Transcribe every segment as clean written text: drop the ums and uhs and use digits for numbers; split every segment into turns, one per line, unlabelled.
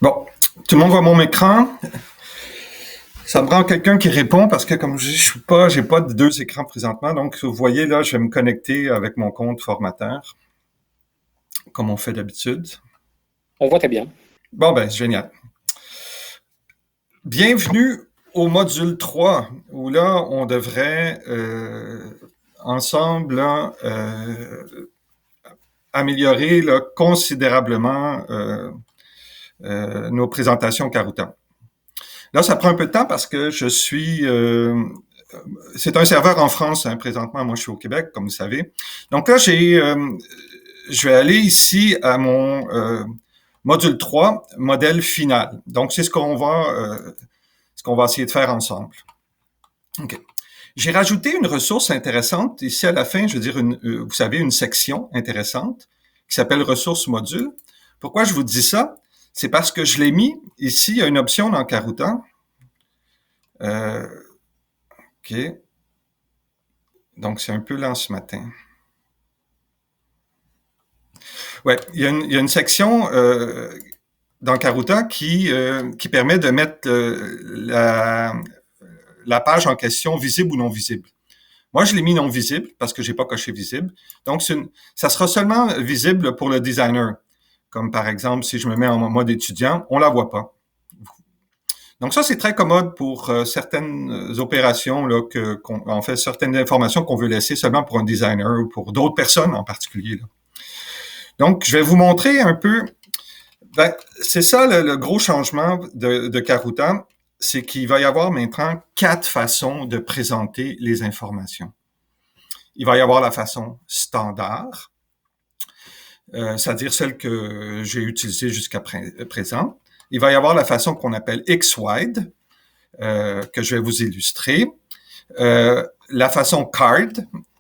Bon, tout le monde voit mon écran. Ça me prend quelqu'un qui répond parce que comme je dis, j'ai pas de deux écrans présentement. Donc, vous voyez là, je vais me connecter avec mon compte formateur, comme on fait d'habitude.
On voit très bien.
Bon, ben, génial. Bienvenue au module 3, où là, on devrait ensemble là, améliorer là, considérablement nos présentations Karuta. Là, ça prend un peu de temps parce que je suis... c'est un serveur en France, hein, présentement. Moi, je suis au Québec, comme vous savez. Donc là, je vais aller ici à mon module 3, modèle final. Donc, c'est ce qu'on va essayer de faire ensemble. OK. J'ai rajouté une ressource intéressante ici à la fin, je veux dire, vous savez, une section intéressante qui s'appelle ressources modules. Pourquoi je vous dis ça? C'est parce que je l'ai mis ici, il y a une option dans Karuta. OK. Donc, c'est un peu lent ce matin. Ouais, il y a une section dans Karuta qui permet de mettre la page en question visible ou non visible. Moi, je l'ai mis non visible parce que j'ai pas coché visible. Donc, ça sera seulement visible pour le designer. Comme par exemple, si je me mets en mode étudiant, on la voit pas. Donc ça, c'est très commode pour certaines opérations, là, en fait, certaines informations qu'on veut laisser seulement pour un designer ou pour d'autres personnes en particulier. Là. Donc, je vais vous montrer un peu. Ben, c'est ça le gros changement de Karuta, c'est qu'il va y avoir maintenant 4 façons de présenter les informations. Il va y avoir la façon standard, c'est-à-dire celle que j'ai utilisée jusqu'à présent. Il va y avoir la façon qu'on appelle X-Wide, que je vais vous illustrer. La façon card,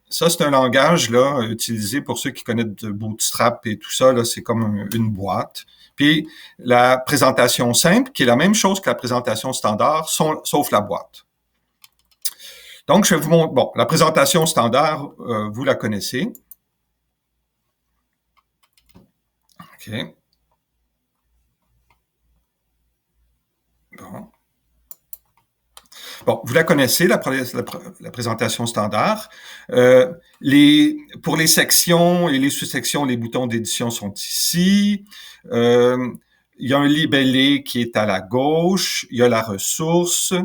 ça c'est un langage là utilisé pour ceux qui connaissent Bootstrap et tout ça, là, c'est comme une boîte. Puis la présentation simple, qui est la même chose que la présentation standard, sauf la boîte. Donc, je vais vous montrer, bon, la présentation standard, vous la connaissez. OK. Bon. Bon, vous la connaissez, la présentation standard. Pour les sections et les sous-sections, les boutons d'édition sont ici. Il y a un libellé qui est à la gauche. Il y a la ressource.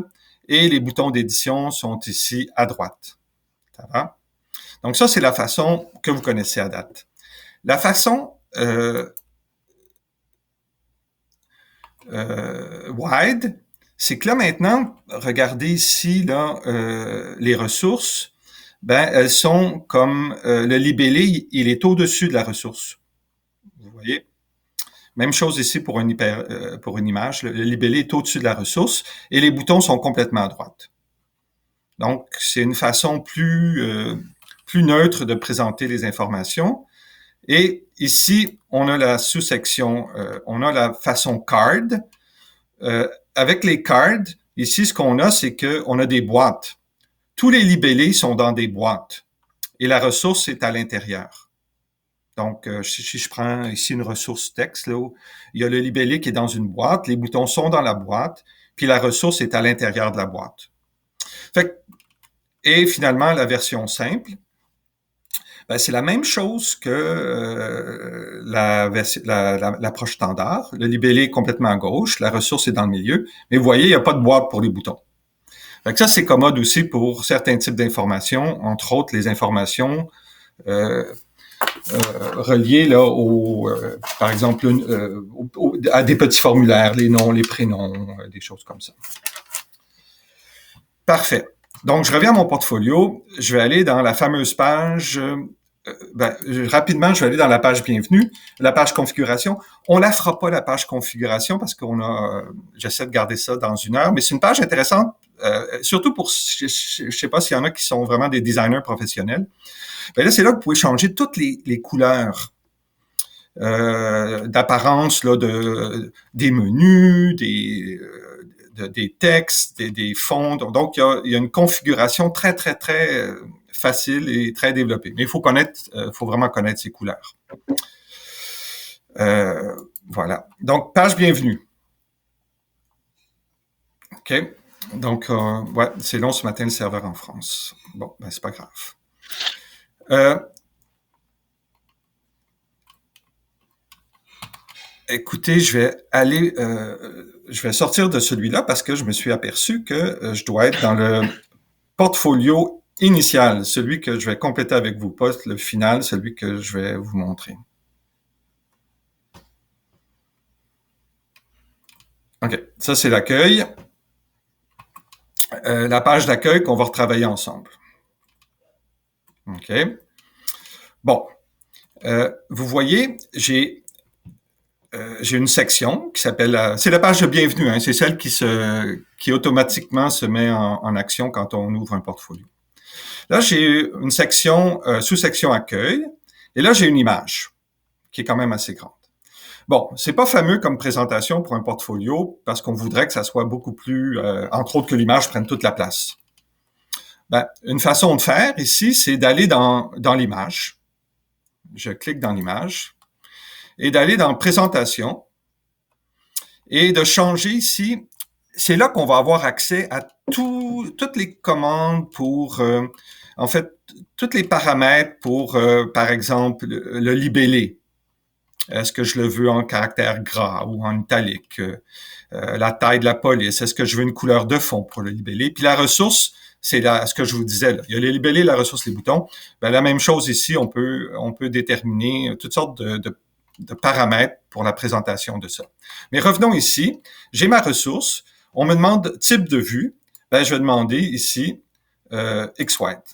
Et les boutons d'édition sont ici à droite. Ça va? Donc ça, c'est la façon que vous connaissez à date. La façon wide, c'est que là maintenant, regardez ici là les ressources, ben elles sont comme le libellé, il est au-dessus de la ressource. Vous voyez? Même chose ici pour pour une image, le libellé est au-dessus de la ressource et les boutons sont complètement à droite. Donc c'est une façon plus neutre de présenter les informations. Et ici, on a la sous-section, on a la façon card. Avec les cards, ici, ce qu'on a, c'est qu'on a des boîtes. Tous les libellés sont dans des boîtes et la ressource est à l'intérieur. Donc, si je prends ici une ressource texte, là, il y a le libellé qui est dans une boîte, les boutons sont dans la boîte, puis la ressource est à l'intérieur de la boîte. Et finalement, la version simple, ben, c'est la même chose que l'approche standard. Le libellé est complètement à gauche, la ressource est dans le milieu, mais vous voyez, il n'y a pas de boîte pour les boutons. Fait que ça, c'est commode aussi pour certains types d'informations, entre autres les informations reliées là, par exemple, à des petits formulaires, les noms, les prénoms, des choses comme ça. Parfait. Donc, je reviens à mon portfolio. Je vais aller dans la fameuse page rapidement, je vais aller dans la page bienvenue, la page configuration. On la fera pas, la page configuration, parce j'essaie de garder ça dans 1 heure, mais c'est une page intéressante, surtout pour, je sais pas s'il y en a qui sont vraiment des designers professionnels. Ben là, c'est là que vous pouvez changer toutes les couleurs d'apparence là, des menus, des textes, des fonds. Donc, il y a une configuration très, très, très facile et très développée. Mais il faut vraiment connaître ces couleurs. Voilà. Donc, page bienvenue. OK. Donc, ouais, c'est long ce matin, le serveur en France. Bon, ben, c'est pas grave. Écoutez, je vais sortir de celui-là parce que je me suis aperçu que je dois être dans le portfolio initial, celui que je vais compléter avec vous, pas le final, celui que je vais vous montrer. OK, ça c'est l'accueil. La page d'accueil qu'on va retravailler ensemble. OK. Bon, vous voyez, j'ai une section qui s'appelle, c'est la page de bienvenue, hein, c'est celle qui automatiquement se met en action quand on ouvre un portfolio. Là, j'ai une section, sous-section accueil, et là, j'ai une image qui est quand même assez grande. Bon, c'est pas fameux comme présentation pour un portfolio parce qu'on voudrait que ça soit beaucoup plus, entre autres que l'image prenne toute la place. Ben, une façon de faire ici, c'est d'aller dans l'image. Je clique dans l'image et d'aller dans présentation et de changer ici. C'est là qu'on va avoir accès à toutes les commandes pour, en fait, tous les paramètres pour, par exemple, le libellé. Est-ce que je le veux en caractère gras ou en italique? La taille de la police. Est-ce que je veux une couleur de fond pour le libellé? Puis la ressource, c'est ce que je vous disais. Là. Il y a les libellés, la ressource, les boutons. Ben, la même chose ici, on peut déterminer toutes sortes de paramètres pour la présentation de ça. Mais revenons ici. J'ai ma ressource. On me demande type de vue. Ben, je vais demander ici X-White.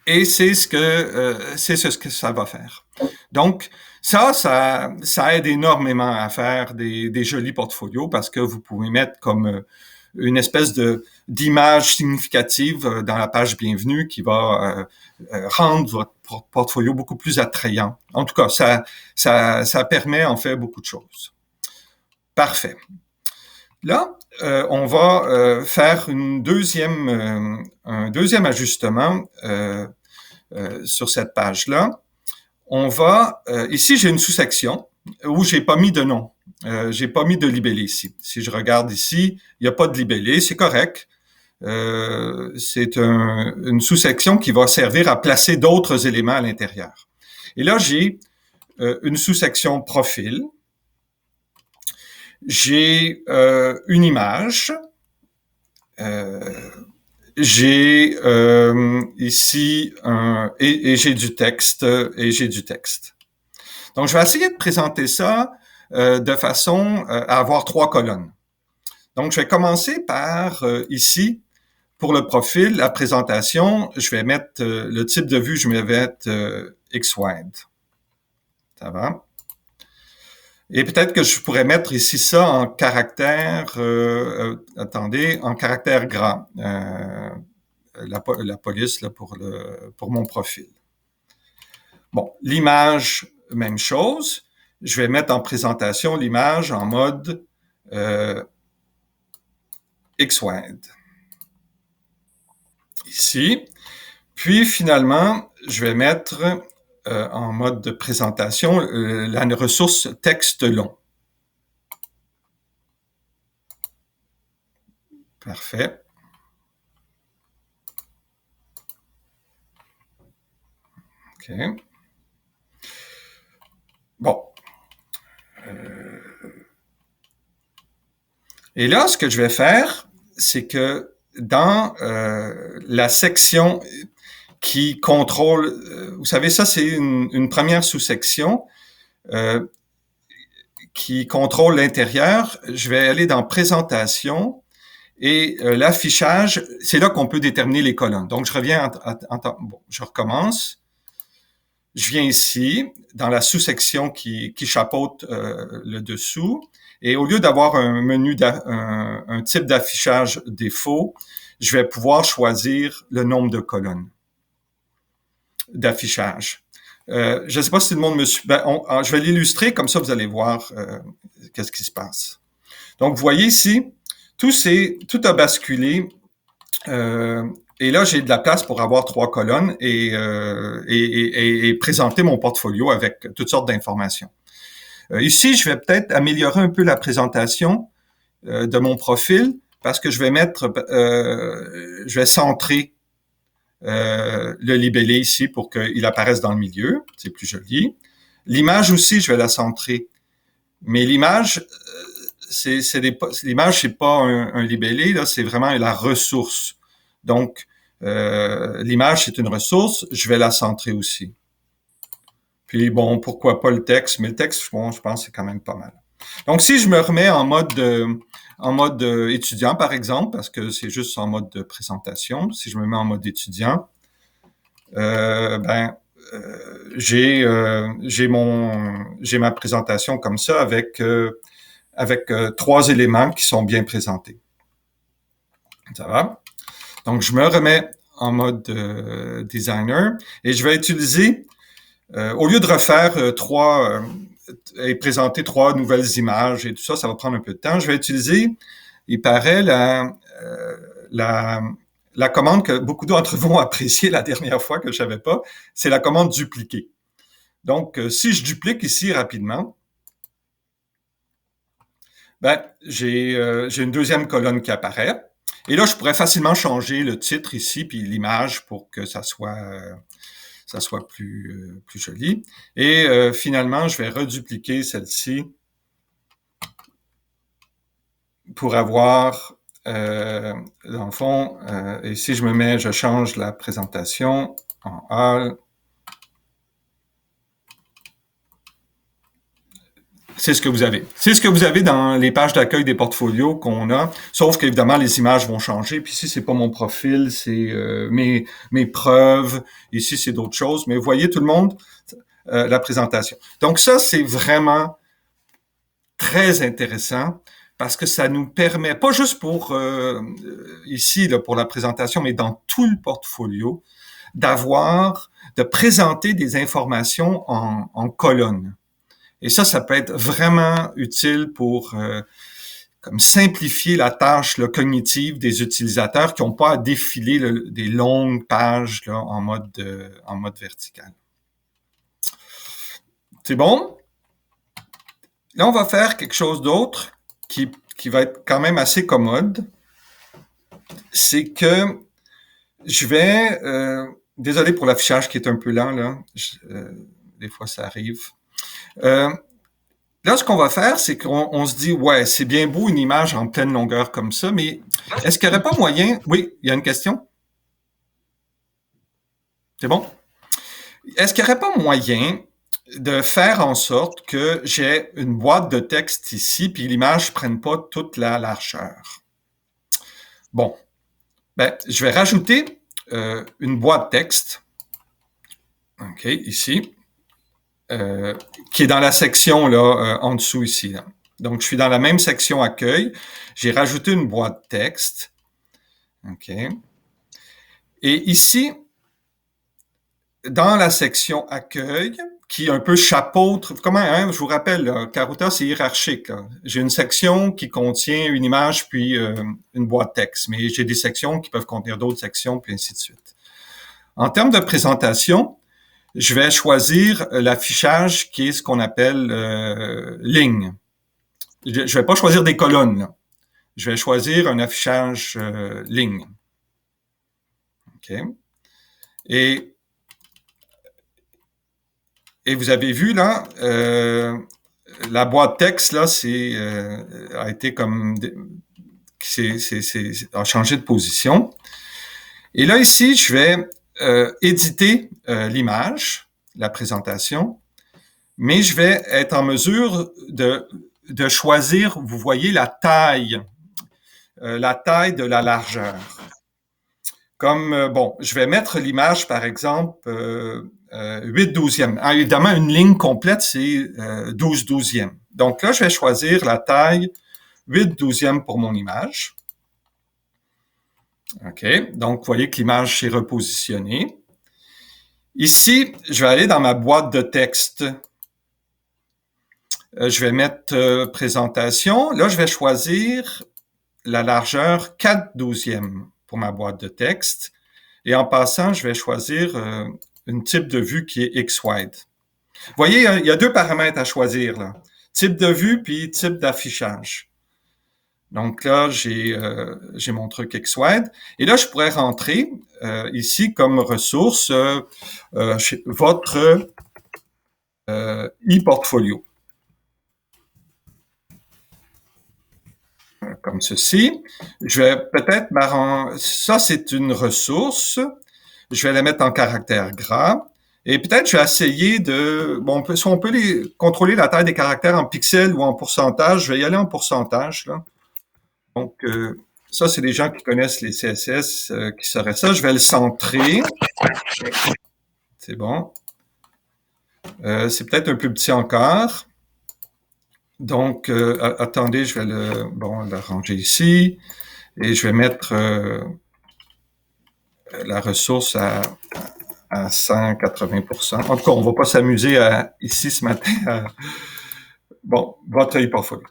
Et c'est ce que ça va faire. Donc, ça aide énormément à faire des jolis portfolios parce que vous pouvez mettre comme une espèce d'image significative dans la page bienvenue qui va rendre votre portfolio beaucoup plus attrayant. En tout cas, ça permet en fait beaucoup de choses. Parfait. Là, on va faire un deuxième ajustement sur cette page-là. On va ici, j'ai une sous-section où j'ai pas mis de nom. J'ai pas mis de libellé ici. Si je regarde ici, il n'y a pas de libellé, c'est correct. C'est une sous-section qui va servir à placer d'autres éléments à l'intérieur. Et là, j'ai une sous-section profil. J'ai une image. J'ai ici et j'ai du texte Donc, je vais essayer de présenter ça de façon à avoir 3 colonnes. Donc, je vais commencer par ici, pour le profil, la présentation, je vais mettre le type de vue, je vais mettre X-Wide. Ça va? Et peut-être que je pourrais mettre ici ça en caractère, en caractère gras, la police là, pour mon profil. Bon, l'image, même chose. Je vais mettre en présentation l'image en mode X-Wide. Ici. Puis finalement, je vais mettre en mode de présentation la ressource texte long. Parfait. OK. Bon. Et là, ce que je vais faire, c'est que dans la section qui contrôle, vous savez, ça c'est une première sous-section qui contrôle l'intérieur. Je vais aller dans présentation et l'affichage, c'est là qu'on peut déterminer les colonnes. Donc, je reviens bon, je recommence. Je viens ici, dans la sous-section qui chapeaute le dessous, et au lieu d'avoir un menu, un type d'affichage défaut, je vais pouvoir choisir le nombre de colonnes d'affichage. Je ne sais pas si tout le monde me suit. Je vais l'illustrer, comme ça vous allez voir qu'est-ce qui se passe. Donc, vous voyez ici, tout a basculé. Et là, j'ai de la place pour avoir 3 colonnes et présenter mon portfolio avec toutes sortes d'informations. Ici, je vais peut-être améliorer un peu la présentation de mon profil parce que je vais centrer le libellé ici pour qu'il apparaisse dans le milieu. C'est plus joli. L'image aussi, je vais la centrer. Mais l'image, l'image, c'est pas un libellé, là, c'est vraiment la ressource. Donc, l'image, c'est une ressource, je vais la centrer aussi. Puis bon, pourquoi pas le texte, mais le texte, bon, je pense que c'est quand même pas mal. Donc, si je me remets en mode étudiant, par exemple, parce que c'est juste en mode de présentation, si je me mets en mode étudiant, j'ai ma présentation comme ça avec 3 éléments qui sont bien présentés. Ça va? Donc, je me remets en mode designer et je vais utiliser, au lieu de refaire et présenter 3 nouvelles images et tout ça, ça va prendre un peu de temps, je vais utiliser, il paraît, la commande que beaucoup d'entre vous ont appréciée la dernière fois que je savais pas, c'est la commande dupliquer. Donc, si je duplique ici rapidement, j'ai une deuxième colonne qui apparaît. Et là, je pourrais facilement changer le titre ici puis l'image pour que ça soit plus joli. Et finalement, je vais redupliquer celle-ci pour avoir, dans le fond, et si je change la présentation en all. C'est ce que vous avez. C'est ce que vous avez dans les pages d'accueil des portfolios qu'on a, sauf qu'évidemment, les images vont changer. Puis ici, c'est pas mon profil, c'est mes preuves. Ici, c'est d'autres choses. Mais vous voyez, tout le monde, la présentation. Donc ça, c'est vraiment très intéressant parce que ça nous permet, pas juste pour ici, là, pour la présentation, mais dans tout le portfolio, de présenter des informations en colonnes. Et ça peut être vraiment utile pour comme simplifier la tâche là, cognitive des utilisateurs qui n'ont pas à défiler des longues pages là, en mode vertical. C'est bon? Là, on va faire quelque chose d'autre qui va être quand même assez commode. C'est que je vais... désolé pour l'affichage qui est un peu lent, là. Des fois, ça arrive. Là, ce qu'on va faire, c'est qu'on se dit, ouais, c'est bien beau une image en pleine longueur comme ça, mais est-ce qu'il n'y aurait pas moyen... Oui, il y a une question? C'est bon? Est-ce qu'il n'y aurait pas moyen de faire en sorte que j'ai une boîte de texte ici, puis l'image ne prenne pas toute la largeur? Bon, je vais rajouter une boîte texte, OK, ici, qui est dans la section là en dessous ici. Là. Donc, je suis dans la même section accueil. J'ai rajouté une boîte texte. OK. Et ici, dans la section accueil, qui un peu chapeautre, je vous rappelle, là, Karuta, c'est hiérarchique. J'ai une section qui contient une image puis une boîte texte, mais j'ai des sections qui peuvent contenir d'autres sections, puis ainsi de suite. En termes de présentation, je vais choisir l'affichage qui est ce qu'on appelle ligne. Je vais pas choisir des colonnes. Là. Je vais choisir un affichage ligne. OK. Et vous avez vu là, la boîte texte là, a été comme a changé de position. Et là ici, je vais éditer l'image, la présentation, mais je vais être en mesure de choisir, vous voyez, la taille de la largeur. Comme, je vais mettre l'image, par exemple, 8/12e. Évidemment, une ligne complète, c'est 12/12e. Donc là, je vais choisir la taille 8/12e pour mon image. OK, donc vous voyez que l'image s'est repositionnée. Ici, je vais aller dans ma boîte de texte. Je vais mettre présentation. Là, je vais choisir la largeur 4/12e pour ma boîte de texte. Et en passant, je vais choisir une type de vue qui est X-wide. Vous voyez, il y a 2 paramètres à choisir là. type de vue puis type d'affichage. Donc là, j'ai mon truc XWide. Et là, je pourrais rentrer ici comme ressource votre e-portfolio. Comme ceci. Je vais peut-être m'arranger. Ça, c'est une ressource. Je vais la mettre en caractère gras. Et peut-être je vais essayer de... Bon, si on peut contrôler la taille des caractères en pixels ou en pourcentage, je vais y aller en pourcentage, là. Donc, ça, c'est les gens qui connaissent les CSS qui sauraient ça. Je vais le centrer. C'est bon. C'est peut-être un peu petit encore. Donc, attendez, je vais l'arranger ici. Et je vais mettre la ressource à 180%. En tout cas, on ne va pas s'amuser ici ce matin. Bon, votre e-portfolio.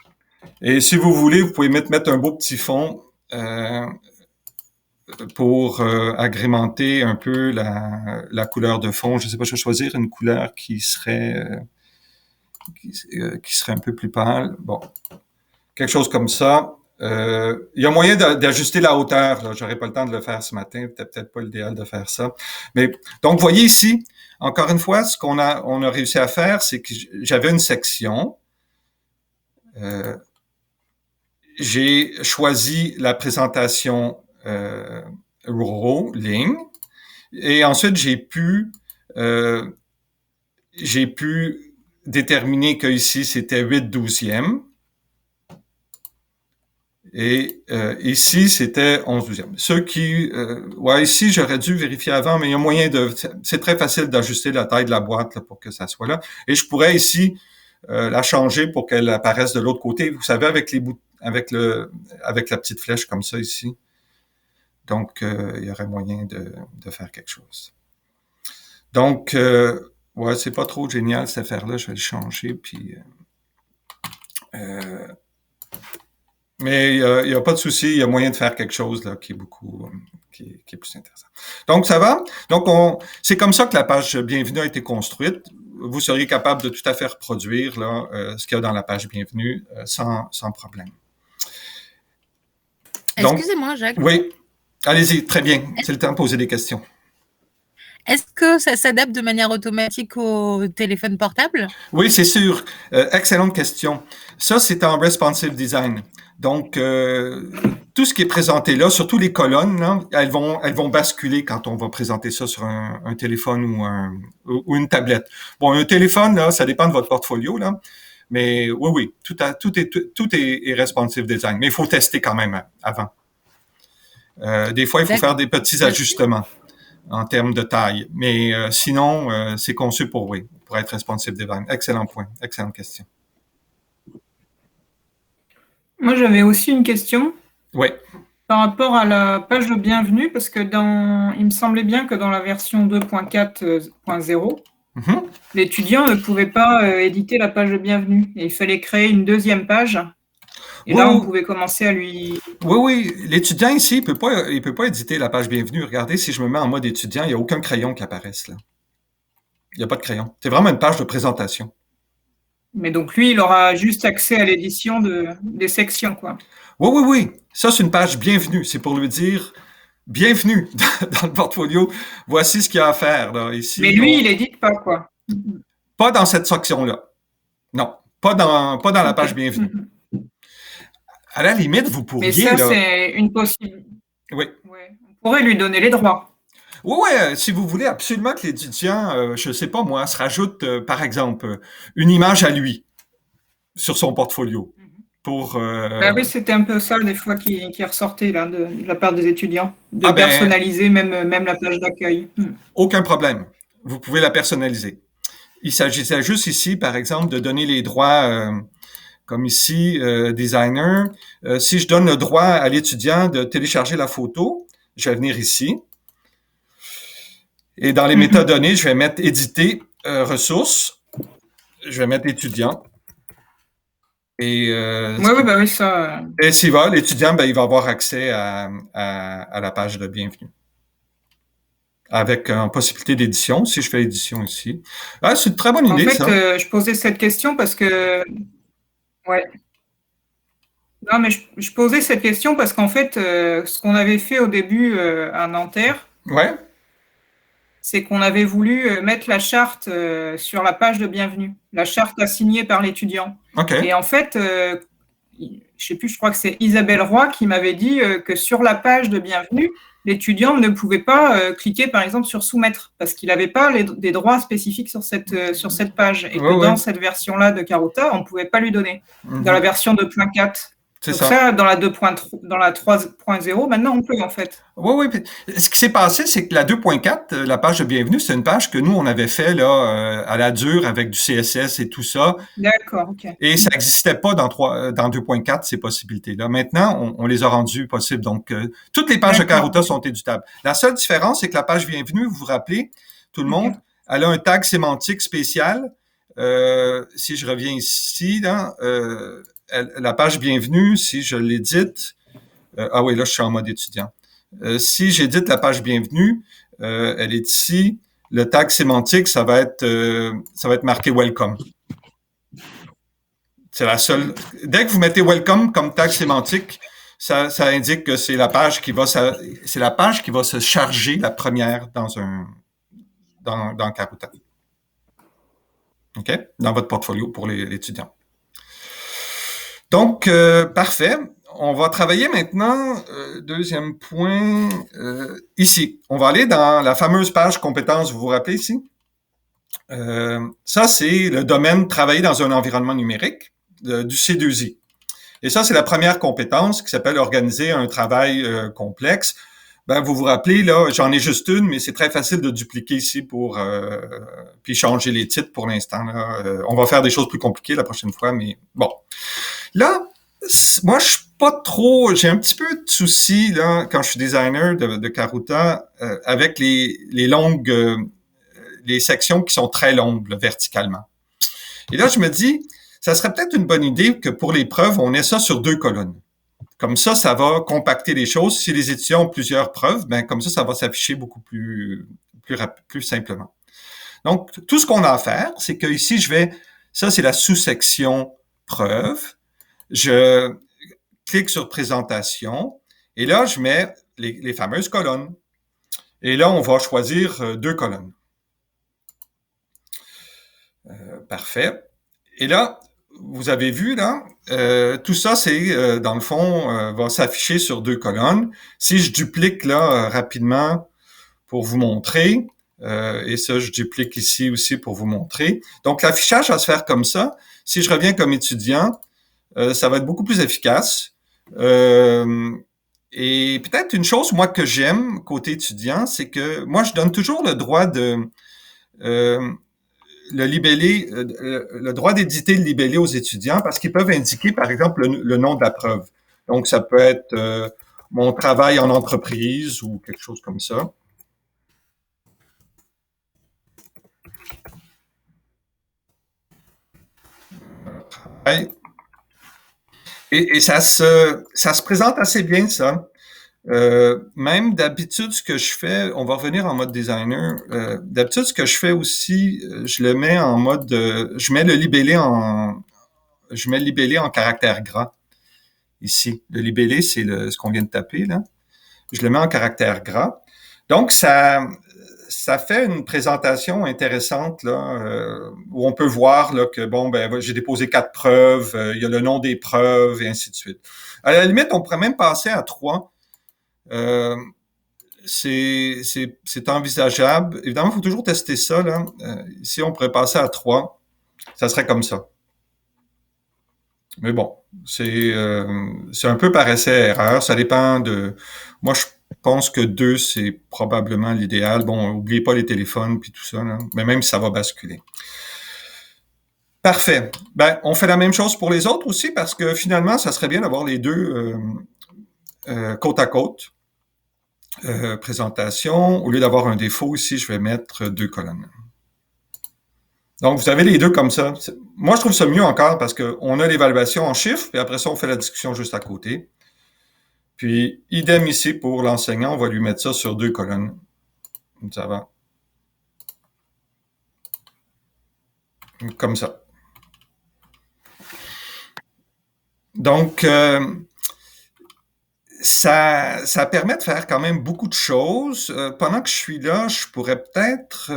Et si vous voulez, vous pouvez mettre un beau petit fond pour agrémenter un peu la couleur de fond. Je ne sais pas, je vais choisir une couleur qui serait un peu plus pâle. Bon, quelque chose comme ça. Il y a moyen d'ajuster la hauteur. J'aurais pas le temps de le faire ce matin. Peut-être pas l'idéal de faire ça. Mais donc, vous voyez ici, encore une fois, ce qu'on a réussi à faire, c'est que j'avais une section. J'ai choisi la présentation row, ligne, et ensuite j'ai pu déterminer que ici c'était 8/12e. Et ici, c'était 11/12e. Ceux qui... ici, j'aurais dû vérifier avant, mais il y a moyen de... C'est très facile d'ajuster la taille de la boîte là, pour que ça soit là. Et je pourrais ici la changer pour qu'elle apparaisse de l'autre côté. Vous savez, avec la petite flèche comme ça ici. Donc, il y aurait moyen de faire quelque chose. Donc, c'est pas trop génial cette affaire-là. Je vais le changer, puis... mais il n'y a pas de souci, il y a moyen de faire quelque chose là qui est beaucoup qui est plus intéressant. Donc ça va. Donc c'est comme ça que la page bienvenue a été construite. Vous seriez capable de tout à fait reproduire là ce qu'il y a dans la page bienvenue sans problème.
Excusez-moi, Jacques.
Oui, allez-y, très bien. C'est le temps de poser des questions.
Est-ce que ça s'adapte de manière automatique au téléphone portable?
Oui, c'est sûr. Excellente question. Ça, c'est en responsive design. Donc, tout ce qui est présenté là, surtout les colonnes, là, elles vont basculer quand on va présenter ça sur un téléphone ou une tablette. Bon, un téléphone, là, ça dépend de votre portfolio, là. Mais oui, tout est responsive design. Mais il faut tester quand même avant. Des fois, il faut faire des petits ajustements en termes de taille. Mais sinon, c'est conçu pour être responsive design. Excellent point. Excellente question.
Moi, j'avais aussi une question.
Oui.
Par rapport à la page de bienvenue, parce que il me semblait bien que dans la version 2.4.0, l'étudiant ne pouvait pas éditer la page de bienvenue. Et il fallait créer une deuxième page. Et là, on pouvait commencer à lui...
Oui. L'étudiant ici, il peut pas éditer la page bienvenue. Regardez, si je me mets en mode étudiant, il n'y a aucun crayon qui apparaisse là. Il n'y a pas de crayon. C'est vraiment une page de présentation.
Mais donc, lui, il aura juste accès à l'édition des sections, quoi.
Oui. Ça, c'est une page bienvenue. C'est pour lui dire bienvenue dans le portfolio. Voici ce qu'il y a à faire là, ici.
Mais lui, il édite pas, quoi.
Pas dans cette section-là. Non, pas dans la page bienvenue. À la limite, vous pourriez...
Mais ça, c'est une possibilité.
Oui.
Ouais. On pourrait lui donner les droits.
Oui, si vous voulez absolument que l'étudiant, je ne sais pas moi, se rajoute, par exemple, une image à lui sur son portfolio.
Oui, c'était un peu ça, des fois, qui ressortait là, de la part des étudiants, de personnaliser même la page d'accueil.
Aucun problème. Vous pouvez la personnaliser. Il s'agissait juste ici, par exemple, de donner les droits... comme ici, designer. Si je donne le droit à l'étudiant de télécharger la photo, je vais venir ici. Et dans les métadonnées, je vais mettre éditer, ressources. Je vais mettre étudiant. Et,
oui, ça.
Et s'il va, l'étudiant, il va avoir accès à la page de bienvenue. Avec possibilité d'édition, si je fais édition ici. Ah, c'est une très bonne idée,
en fait,
ça.
Je posais cette question parce que Ouais. Non, mais je posais cette question parce qu'en fait, ce qu'on avait fait au début à Nanterre,
Ouais.
c'est qu'on avait voulu mettre la charte sur la page de bienvenue, la charte assignée par l'étudiant.
OK.
Et en fait, je sais plus, je crois que c'est Isabelle Roy qui m'avait dit que sur la page de bienvenue, l'étudiant ne pouvait pas cliquer, par exemple, sur soumettre parce qu'il n'avait pas des droits spécifiques sur cette page et que dans cette version-là de Karuta, on ne pouvait pas lui donner. Dans la version 2.4. Donc ça, dans la 3.0, maintenant, on peut, en fait.
Oui. Ce qui s'est passé, c'est que la 2.4, la page de bienvenue, c'est une page que nous, on avait fait là, à la dure avec du CSS et tout ça.
D'accord, OK.
Et ça n'existait pas dans 2.4, ces possibilités-là. Maintenant, on les a rendues possibles. Donc, toutes les pages de Karuta sont éditables. La seule différence, c'est que la page bienvenue, vous vous rappelez, tout le monde, elle a un tag sémantique spécial. Si je reviens ici, là, la page bienvenue, si je l'édite, ah oui, là, je suis en mode étudiant. Si j'édite la page bienvenue, elle est ici. Le tag sémantique, ça va être marqué welcome. C'est la seule. Dès que vous mettez welcome comme tag sémantique, ça indique que c'est la page qui va se charger la première dans Karuta. OK? Dans votre portfolio pour l'étudiant. Donc, parfait. On va travailler maintenant, deuxième point, ici. On va aller dans la fameuse page compétences, vous vous rappelez ici? Ça, c'est le domaine travailler dans un environnement numérique du C2I. Et ça, c'est la première compétence qui s'appelle organiser un travail complexe. Ben, vous vous rappelez, là, j'en ai juste une, mais c'est très facile de dupliquer ici pour puis changer les titres pour l'instant. On va faire des choses plus compliquées la prochaine fois, mais bon. Là, moi, je suis pas trop. J'ai un petit peu de soucis là quand je suis designer de Karuta avec les longues, les sections qui sont très longues là, verticalement. Et là, je me dis, ça serait peut-être une bonne idée que pour les preuves, on ait ça sur 2 colonnes. Comme ça va compacter les choses. Si les étudiants ont plusieurs preuves, ben comme ça va s'afficher beaucoup plus simplement. Donc, tout ce qu'on a à faire, c'est que ici, ça c'est la sous-section preuve. Je clique sur présentation et là, je mets les fameuses colonnes. Et là, on va choisir 2 colonnes. Parfait. Et là, vous avez vu, là, tout ça, c'est, dans le fond, va s'afficher sur 2 colonnes. Si je duplique, là, rapidement pour vous montrer, et ça, je duplique ici aussi pour vous montrer. Donc, l'affichage va se faire comme ça. Si je reviens comme étudiant, ça va être beaucoup plus efficace. Et peut-être une chose, moi, que j'aime côté étudiant, c'est que moi, je donne toujours le droit de... le droit d'éditer le libellé aux étudiants parce qu'ils peuvent indiquer, par exemple, le nom de la preuve. Donc, ça peut être mon travail en entreprise ou quelque chose comme ça. Et ça se présente assez bien, ça. Même d'habitude, ce que je fais, on va revenir en mode designer. D'habitude, ce que je fais aussi, je le mets en mode, je mets le libellé en caractère gras. Ici, le libellé, c'est ce qu'on vient de taper là. Je le mets en caractère gras. Donc ça fait une présentation intéressante là, où on peut voir là que bon ben j'ai déposé 4 preuves, il y a le nom des preuves et ainsi de suite. À la limite, on pourrait même passer à 3. C'est envisageable. Évidemment, il faut toujours tester ça. Là. Ici, on pourrait passer à 3. Ça serait comme ça. Mais bon, c'est un peu par essai-erreur. Ça dépend de... Moi, je pense que 2, c'est probablement l'idéal. Bon, n'oubliez pas les téléphones puis tout ça. Là. Mais même si ça va basculer. Parfait. Ben, on fait la même chose pour les autres aussi parce que finalement, ça serait bien d'avoir les deux côte à côte. Présentation. Au lieu d'avoir un défaut ici, je vais mettre 2 colonnes. Donc, vous avez les deux comme ça. Moi, je trouve ça mieux encore parce qu'on a l'évaluation en chiffres, et après ça, on fait la discussion juste à côté. Puis, idem ici pour l'enseignant, on va lui mettre ça sur 2 colonnes. Ça va. Comme ça. Donc, ça permet de faire quand même beaucoup de choses. Pendant que je suis là, je pourrais peut-être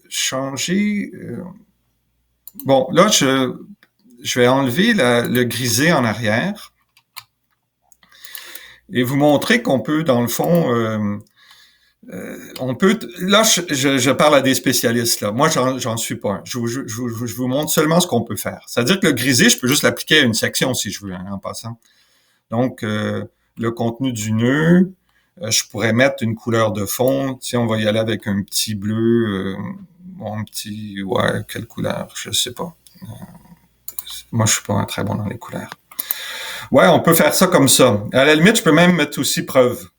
changer. Bon, là, je vais enlever le grisé en arrière et vous montrer qu'on peut, dans le fond, on peut. Là, je parle à des spécialistes. Là, moi, j'en suis pas un. Je vous montre seulement ce qu'on peut faire. C'est-à-dire que le grisé, je peux juste l'appliquer à une section si je veux, hein, en passant. Donc, le contenu du nœud, je pourrais mettre une couleur de fond. Si on va y aller avec un petit bleu, un petit, ouais, quelle couleur, je sais pas. Moi, je suis pas très bon dans les couleurs. Ouais, on peut faire ça comme ça. À la limite, je peux même mettre aussi preuve.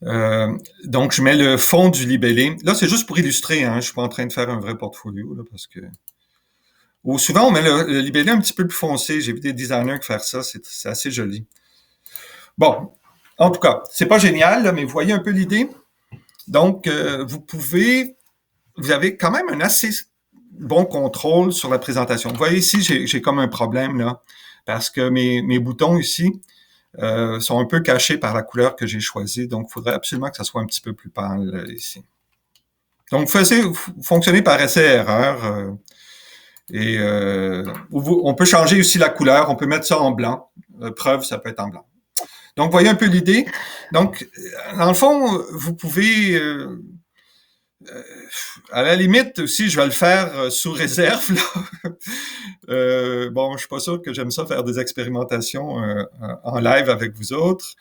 Donc, je mets le fond du libellé. Là, c'est juste pour illustrer. Hein, je suis pas en train de faire un vrai portfolio là, parce que. Ou souvent, on met le libellé un petit peu plus foncé. J'ai vu des designers faire ça. C'est assez joli. Bon, en tout cas, c'est pas génial, là, mais vous voyez un peu l'idée. Donc, vous avez quand même un assez bon contrôle sur la présentation. Vous voyez ici, j'ai comme un problème là, parce que mes boutons ici sont un peu cachés par la couleur que j'ai choisie. Donc, il faudrait absolument que ça soit un petit peu plus pâle ici. Donc, fonctionnez par essai-erreur. On peut changer aussi la couleur. On peut mettre ça en blanc. Preuve, ça peut être en blanc. Donc, voyez un peu l'idée. Donc, dans le fond, vous pouvez, à la limite aussi, je vais le faire sous réserve. Là. Bon, je suis pas sûr que j'aime ça faire des expérimentations en live avec vous autres.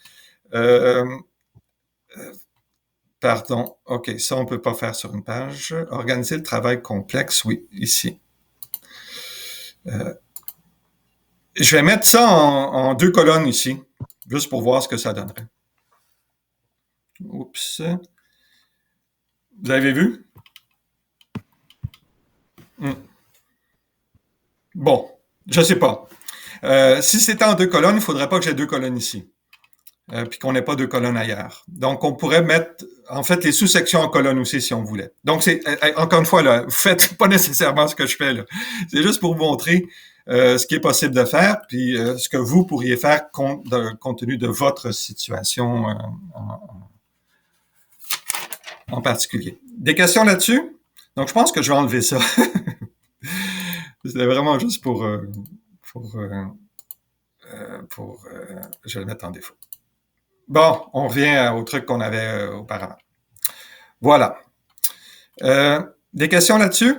Pardon. OK, ça, on peut pas faire sur une page. Organiser le travail complexe, oui, ici. Je vais mettre ça en 2 colonnes ici, juste pour voir ce que ça donnerait. Oups. Vous avez vu? Bon, je sais pas. Si c'était en 2 colonnes, il faudrait pas que j'ai 2 colonnes ici. Puis qu'on n'ait pas 2 colonnes ailleurs. Donc, on pourrait mettre, en fait, les sous-sections en colonnes aussi, si on voulait. Donc, c'est encore une fois, là, vous faites pas nécessairement ce que je fais, là. C'est juste pour vous montrer ce qui est possible de faire, puis ce que vous pourriez faire compte tenu de votre situation en particulier. Des questions là-dessus? Donc, je pense que je vais enlever ça. C'était vraiment juste pour je vais le mettre en défaut. Bon, on revient au truc qu'on avait auparavant. Voilà. Des questions là-dessus?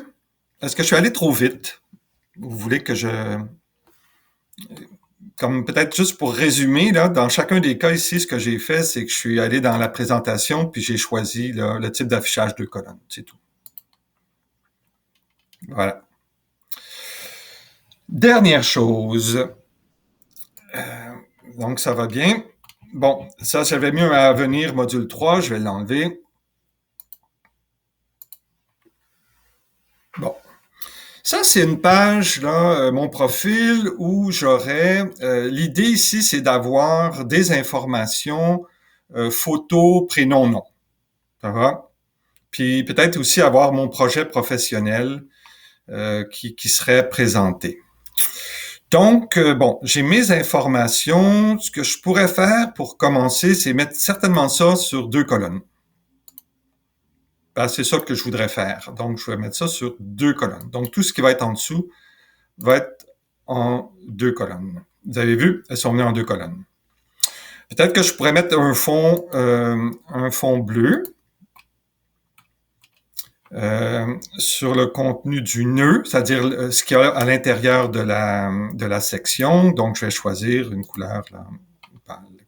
Est-ce que je suis allé trop vite? Vous voulez que comme peut-être juste pour résumer, là, dans chacun des cas ici, ce que j'ai fait, c'est que je suis allé dans la présentation, puis j'ai choisi là, le type d'affichage de colonnes. C'est tout. Voilà. Dernière chose. Donc, ça va bien. Bon, ça, j'avais mis un à venir module 3, je vais l'enlever. Bon. Ça, c'est une page, là, mon profil, où j'aurais... l'idée ici, c'est d'avoir des informations, photos, prénom, nom. Ça va? Puis peut-être aussi avoir mon projet professionnel qui serait présenté. Donc, bon, j'ai mes informations. Ce que je pourrais faire pour commencer, c'est mettre certainement ça sur 2 colonnes. Ben, c'est ça que je voudrais faire. Donc, je vais mettre ça sur 2 colonnes. Donc, tout ce qui va être en dessous va être en 2 colonnes. Vous avez vu, elles sont mises en 2 colonnes. Peut-être que je pourrais mettre un fond bleu sur le contenu du nœud, c'est-à-dire ce qu'il y a à l'intérieur de la section. Donc, je vais choisir une couleur là,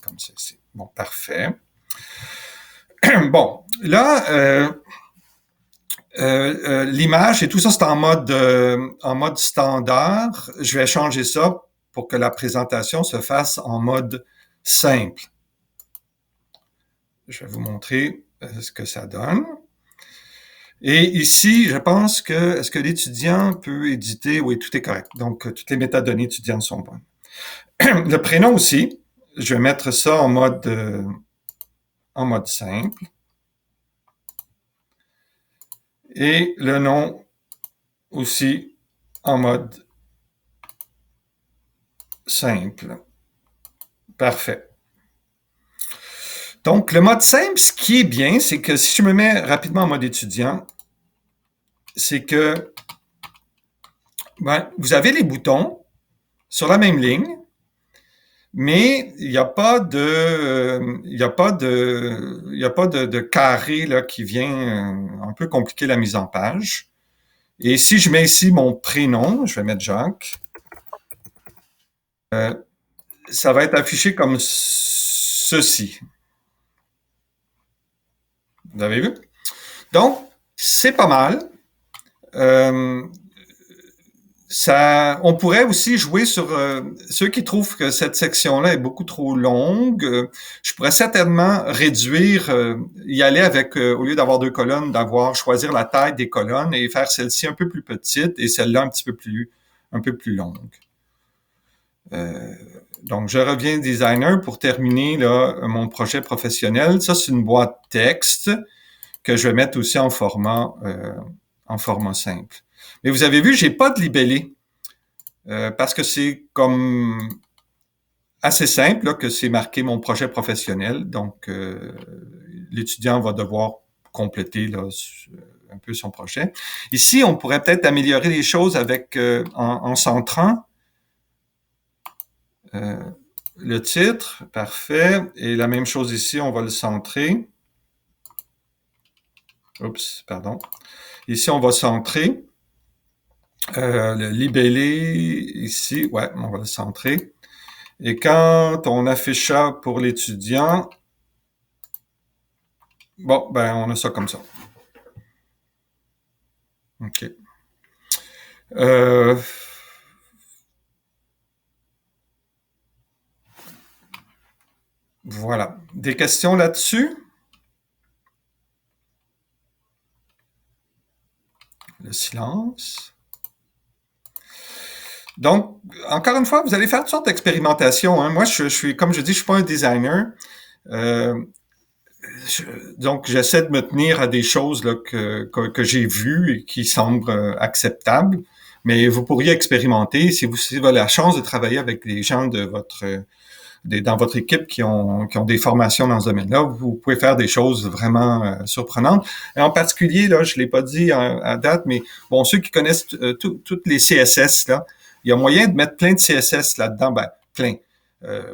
comme ceci. Bon, parfait. Bon, là, l'image et tout ça, c'est en mode standard. Je vais changer ça pour que la présentation se fasse en mode simple. Je vais vous montrer ce que ça donne. Et ici, je pense que, est-ce que l'étudiant peut éditer? Oui, tout est correct. Donc, toutes les métadonnées étudiantes sont bonnes. Le prénom aussi, je vais mettre ça en mode simple. Et le nom aussi en mode simple. Parfait. Donc, le mode simple, ce qui est bien, c'est que si je me mets rapidement en mode étudiant, c'est que vous avez les boutons sur la même ligne, mais il n'y a pas de carré là, qui vient un peu compliquer la mise en page. Et si je mets ici mon prénom, je vais mettre Jacques, ça va être affiché comme ceci. Vous avez vu? Donc, c'est pas mal. On pourrait aussi jouer sur ceux qui trouvent que cette section-là est beaucoup trop longue. Je pourrais certainement réduire, y aller avec, au lieu d'avoir 2 colonnes, choisir la taille des colonnes et faire celle-ci un peu plus petite et celle-là un peu plus longue. Donc, je reviens designer pour terminer là, mon projet professionnel. Ça, c'est une boîte texte que je vais mettre aussi en format simple. Mais vous avez vu, j'ai pas de libellé parce que c'est comme assez simple là, que c'est marqué mon projet professionnel. Donc, l'étudiant va devoir compléter là, un peu son projet. Ici, on pourrait peut-être améliorer les choses avec en centrant le titre. Parfait. Et la même chose ici, on va le centrer. Oups, pardon. Ici, on va centrer. Le libellé, ici, ouais, on va le centrer. Et quand on affiche ça pour l'étudiant, bon, ben, on a ça comme ça. OK. Voilà. Des questions là-dessus? Le silence. Donc, encore une fois, vous allez faire toutes sortes d'expérimentations. Hein. Moi, je suis, comme je dis, je suis pas un designer. Donc, j'essaie de me tenir à des choses là, que j'ai vues et qui semblent acceptables. Mais vous pourriez expérimenter si vous avez la chance de travailler avec des gens dans votre équipe qui ont des formations dans ce domaine-là. Vous pouvez faire des choses vraiment surprenantes. Et en particulier, là, je l'ai pas dit à date, mais bon, ceux qui connaissent toutes les CSS, là, il y a moyen de mettre plein de CSS là-dedans, ben, plein.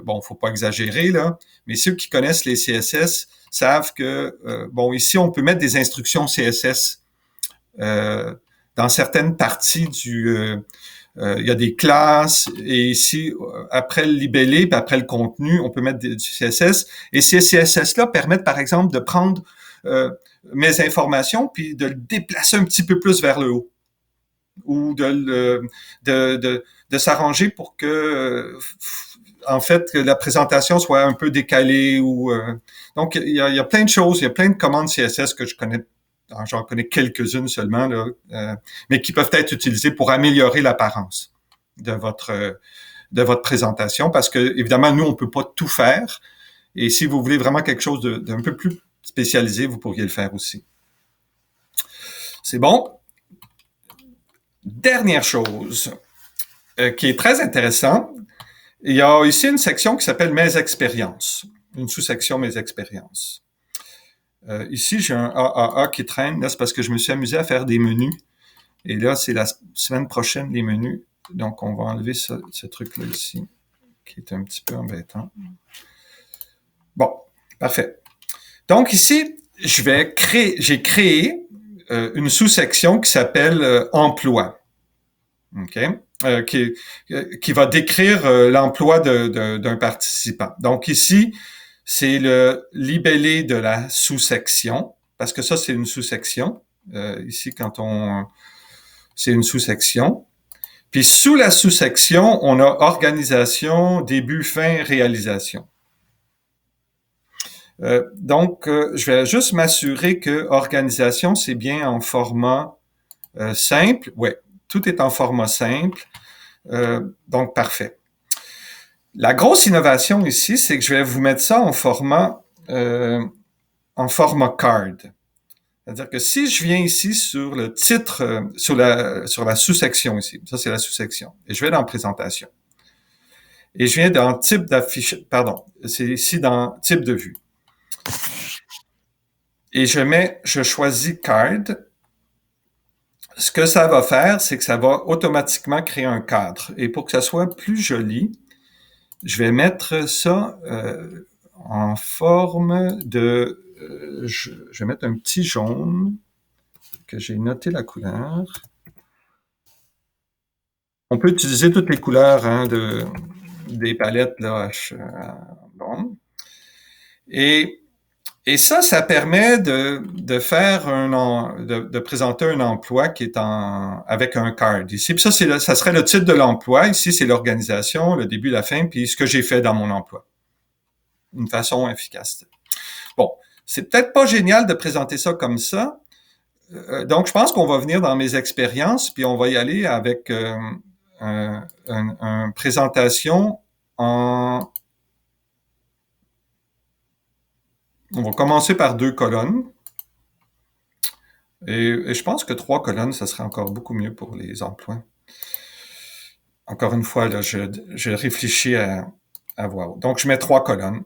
Bon, faut pas exagérer, là, mais ceux qui connaissent les CSS savent que, bon, ici, on peut mettre des instructions CSS dans certaines parties il y a des classes, et ici, après le libellé, puis après le contenu, on peut mettre du CSS. Et ces CSS-là permettent, par exemple, de prendre mes informations, puis de le déplacer un petit peu plus vers le haut. Ou de s'arranger pour que en fait que la présentation soit un peu décalée ou donc il y a plein de choses, il y a plein de commandes CSS que je connais, j'en connais quelques-unes seulement là, mais qui peuvent être utilisées pour améliorer l'apparence de votre présentation parce que évidemment nous on peut pas tout faire et si vous voulez vraiment quelque chose d'un peu plus spécialisé, vous pourriez le faire aussi. C'est bon. Dernière chose qui est très intéressante, il y a ici une section qui s'appelle « Mes expériences », une sous-section « Mes expériences ». Ici, j'ai un AAA qui traîne, là c'est parce que je me suis amusé à faire des menus, et là c'est la semaine prochaine les menus, donc on va enlever ce truc-là ici, qui est un petit peu embêtant. Bon, parfait. Donc ici, j'ai créé une sous-section qui s'appelle emploi, ok, qui va décrire l'emploi d'un participant. Donc ici, c'est le libellé de la sous-section, parce que ça c'est une sous-section. Ici, c'est une sous-section. Puis sous la sous-section, on a organisation, début, fin, réalisation. Donc, je vais juste m'assurer que organisation, c'est bien en format simple. Ouais, tout est en format simple. Donc, parfait. La grosse innovation ici, c'est que je vais vous mettre ça en format card. C'est-à-dire que si je viens ici sur le titre, sur la sous-section ici, ça c'est la sous-section, et je vais dans présentation. Et je viens dans type d'affichage, pardon, c'est ici dans type de vue. Et je choisis card. Ce que ça va faire, c'est que ça va automatiquement créer un cadre. Et pour que ça soit plus joli, je vais mettre ça en forme de... je vais mettre un petit jaune, que j'ai noté la couleur. On peut utiliser toutes les couleurs hein, des palettes. Là. Bon. Et ça permet de faire de présenter un emploi qui est avec un card ici. Puis ça serait le titre de l'emploi. Ici, c'est l'organisation, le début, la fin, puis ce que j'ai fait dans mon emploi. Une façon efficace. Bon, c'est peut-être pas génial de présenter ça comme ça. Donc, je pense qu'on va venir dans mes expériences, puis on va y aller avec une présentation en... On va commencer par 2 colonnes. Et je pense que 3 colonnes, ça serait encore beaucoup mieux pour les emplois. Encore une fois, là, je réfléchis à voix haute. Donc, je mets 3 colonnes.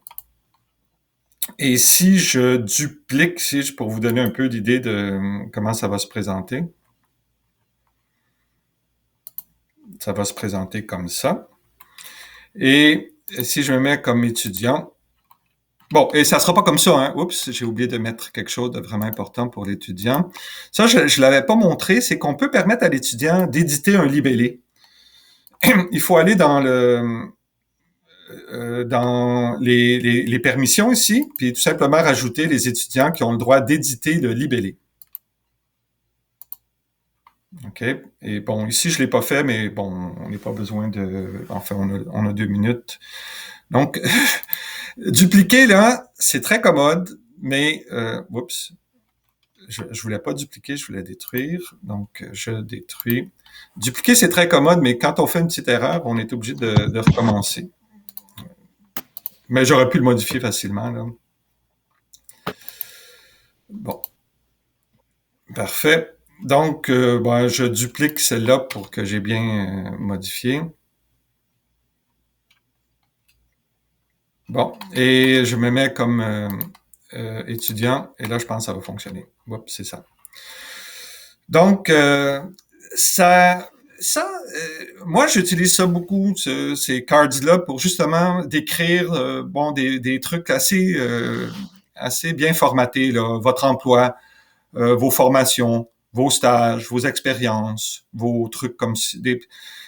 Et si je duplique, pour vous donner un peu d'idée de comment ça va se présenter, ça va se présenter comme ça. Et si je me mets comme étudiant, bon, et ça sera pas comme ça, hein. Oups, j'ai oublié de mettre quelque chose de vraiment important pour l'étudiant. Ça, je l'avais pas montré, c'est qu'on peut permettre à l'étudiant d'éditer un libellé. Il faut aller dans les permissions ici, puis tout simplement rajouter les étudiants qui ont le droit d'éditer le libellé. OK. Et bon, ici, je l'ai pas fait, mais bon, on n'a pas besoin de... Enfin, on a 2 minutes. Donc, dupliquer, là, c'est très commode, mais... oups. Je voulais pas dupliquer, je voulais détruire. Donc, je détruis. Dupliquer, c'est très commode, mais quand on fait une petite erreur, on est obligé de recommencer. Mais j'aurais pu le modifier facilement, là. Bon. Parfait. Donc, je duplique celle-là pour que j'ai bien modifié. Bon. Et je me mets comme étudiant. Et là, je pense que ça va fonctionner. Oups, c'est ça. Donc, moi, j'utilise ça beaucoup, ces cards-là, pour justement décrire des trucs assez bien formatés, là, votre emploi, vos formations, vos stages, vos expériences, vos trucs comme ça.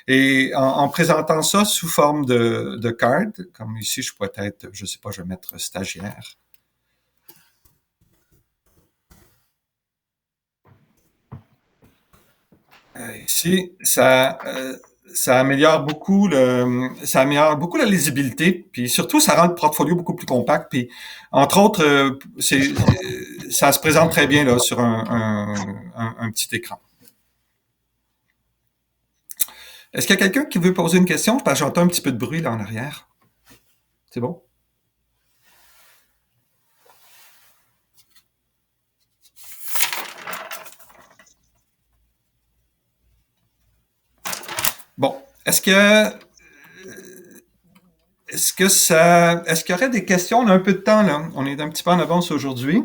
Et en présentant ça sous forme de card, comme ici, je pourrais être, je sais pas, je vais mettre stagiaire. Ici, ça améliore beaucoup la lisibilité, puis surtout, ça rend le portfolio beaucoup plus compact. Puis, entre autres, ça se présente très bien là sur un petit écran. Est-ce qu'il y a quelqu'un qui veut poser une question? Parce que j'entends un petit peu de bruit là en arrière. C'est bon? Bon, est-ce qu'il y aurait des questions? On a un peu de temps, là. On est un petit peu en avance aujourd'hui.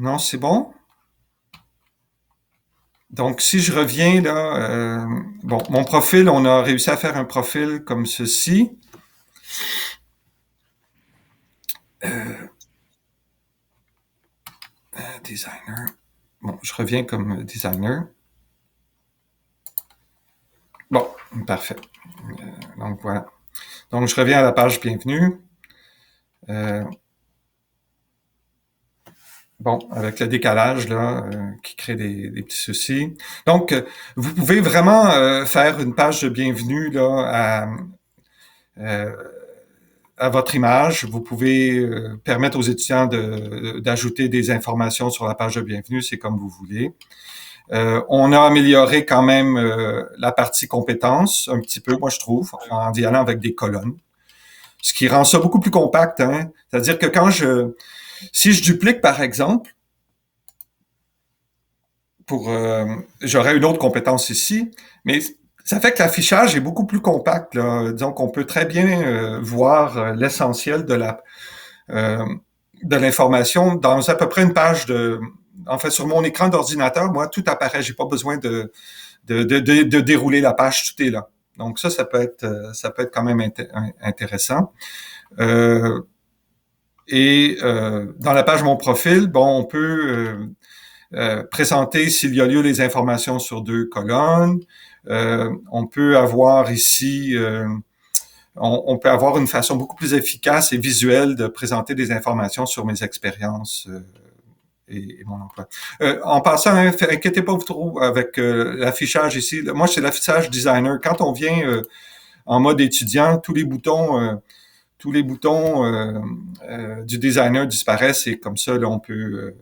Non, c'est bon? Donc, si je reviens là, mon profil, on a réussi à faire un profil comme ceci. Designer. Bon, je reviens comme designer. Bon, parfait. Donc, voilà. Donc, je reviens à la page bienvenue. Bon, avec le décalage là, qui crée des petits soucis. Donc, vous pouvez vraiment faire une page de bienvenue là à votre image. Vous pouvez permettre aux étudiants d'ajouter des informations sur la page de bienvenue, c'est comme vous voulez. On a amélioré quand même la partie compétences un petit peu, moi je trouve, en y allant avec des colonnes. Ce qui rend ça beaucoup plus compact, hein. C'est-à-dire que si je duplique par exemple, j'aurais une autre compétence ici, mais ça fait que l'affichage est beaucoup plus compact, là. Disons qu'on peut très bien voir l'essentiel de l'information dans à peu près une page en fait, sur mon écran d'ordinateur, moi, tout apparaît. J'ai pas besoin de dérouler la page, tout est là. Donc ça peut être quand même intéressant. Dans la page Mon profil, bon, on peut présenter s'il y a lieu les informations sur 2 colonnes. On peut avoir ici, on peut avoir une façon beaucoup plus efficace et visuelle de présenter des informations sur mes expériences et mon emploi. En passant, inquiétez pas vous trop avec l'affichage ici. Moi, c'est l'affichage designer. Quand on vient en mode étudiant, tous les boutons du designer disparaissent et comme ça, là, on peut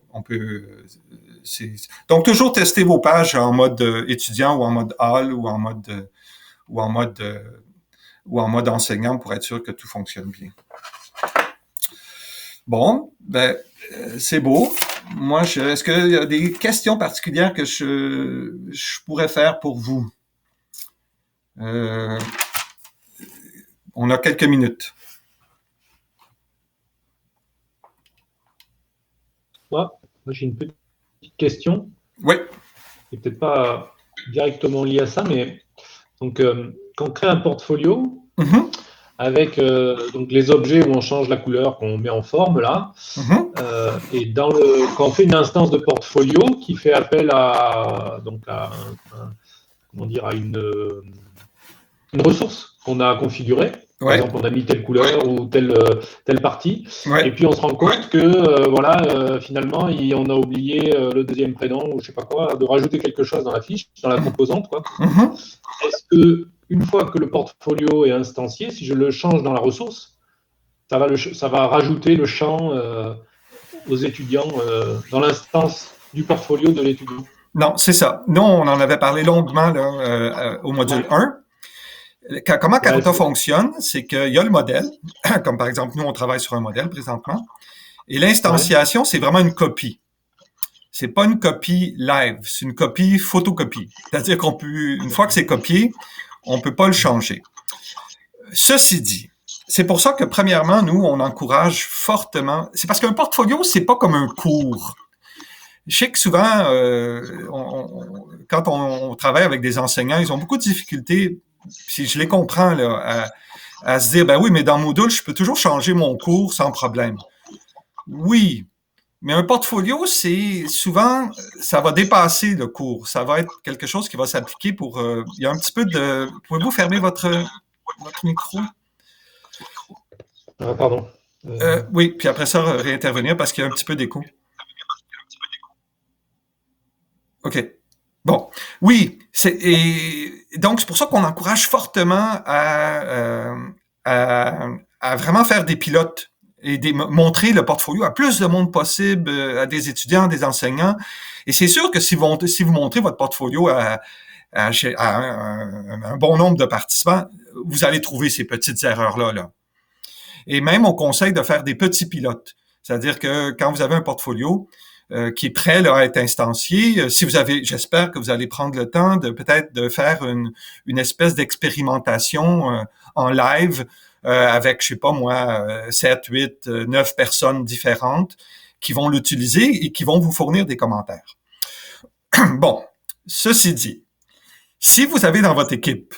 donc toujours tester vos pages en mode étudiant ou en mode hall ou en mode enseignant pour être sûr que tout fonctionne bien. Bon, ben c'est beau. Moi, est-ce qu'il y a des questions particulières que je pourrais faire pour vous? On a quelques minutes.
Moi, j'ai une petite question.
Oui.
Qui n'est peut-être pas directement liée à ça, mais donc, quand on crée un portfolio, avec donc les objets où on change la couleur, qu'on met en forme là, et quand on fait une instance de portfolio qui fait appel à une ressource qu'on a configurée. Par exemple, on a mis telle couleur ou telle partie, et puis on se rend compte que finalement, on a oublié le deuxième prénom ou je sais pas quoi, de rajouter quelque chose dans la fiche, dans la composante, quoi. Est-ce que une fois que le portfolio est instancié, si je le change dans la ressource, ça va rajouter le champ aux étudiants dans l'instance du portfolio de l'étudiant?
Non, c'est ça. Nous, on en avait parlé longuement là, au module 1. Comment Carota fonctionne, c'est qu'il y a le modèle, comme par exemple, nous, on travaille sur un modèle présentement, et l'instanciation, c'est vraiment une copie. C'est pas une copie live, c'est une copie photocopie. C'est-à-dire une fois que c'est copié, on peut pas le changer. Ceci dit, c'est pour ça que, premièrement, nous, on encourage fortement, c'est parce qu'un portfolio, c'est pas comme un cours. Je sais que souvent, quand on travaille avec des enseignants, ils ont beaucoup de difficultés, si je les comprends, là, à se dire, ben oui, mais dans Moodle, je peux toujours changer mon cours sans problème. Oui, mais un portfolio, c'est souvent, ça va dépasser le cours. Ça va être quelque chose qui va s'appliquer pour... il y a un petit peu de... Pouvez-vous fermer votre micro?
Pardon.
Oui, puis après ça, réintervenir parce qu'il y a un petit peu d'écho. OK. Bon, oui, donc c'est pour ça qu'on encourage fortement à vraiment faire des pilotes et montrer le portfolio à plus de monde possible, à des étudiants, des enseignants. Et c'est sûr que si vous montrez votre portfolio à un bon nombre de participants, vous allez trouver ces petites erreurs-là. Là. Et même, on conseille de faire des petits pilotes. C'est-à-dire que quand vous avez un portfolio, qui est prêt là, à être instancié. J'espère que vous allez prendre le temps de peut-être de faire une espèce d'expérimentation en live avec, je sais pas moi, 7, 8, 9 personnes différentes qui vont l'utiliser et qui vont vous fournir des commentaires. Bon, ceci dit, si vous avez dans votre équipe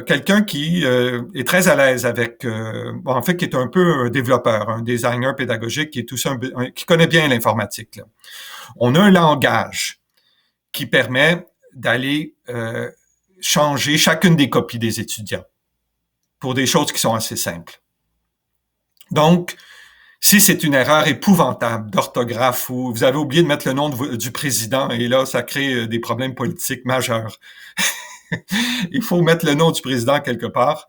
quelqu'un qui est très à l'aise avec, en fait, qui est un peu un développeur, un designer pédagogique, qui est qui connaît bien l'informatique. Là. On a un langage qui permet d'aller changer chacune des copies des étudiants pour des choses qui sont assez simples. Donc, si c'est une erreur épouvantable d'orthographe ou vous avez oublié de mettre le nom du président et là, ça crée des problèmes politiques majeurs. Il faut mettre le nom du président quelque part.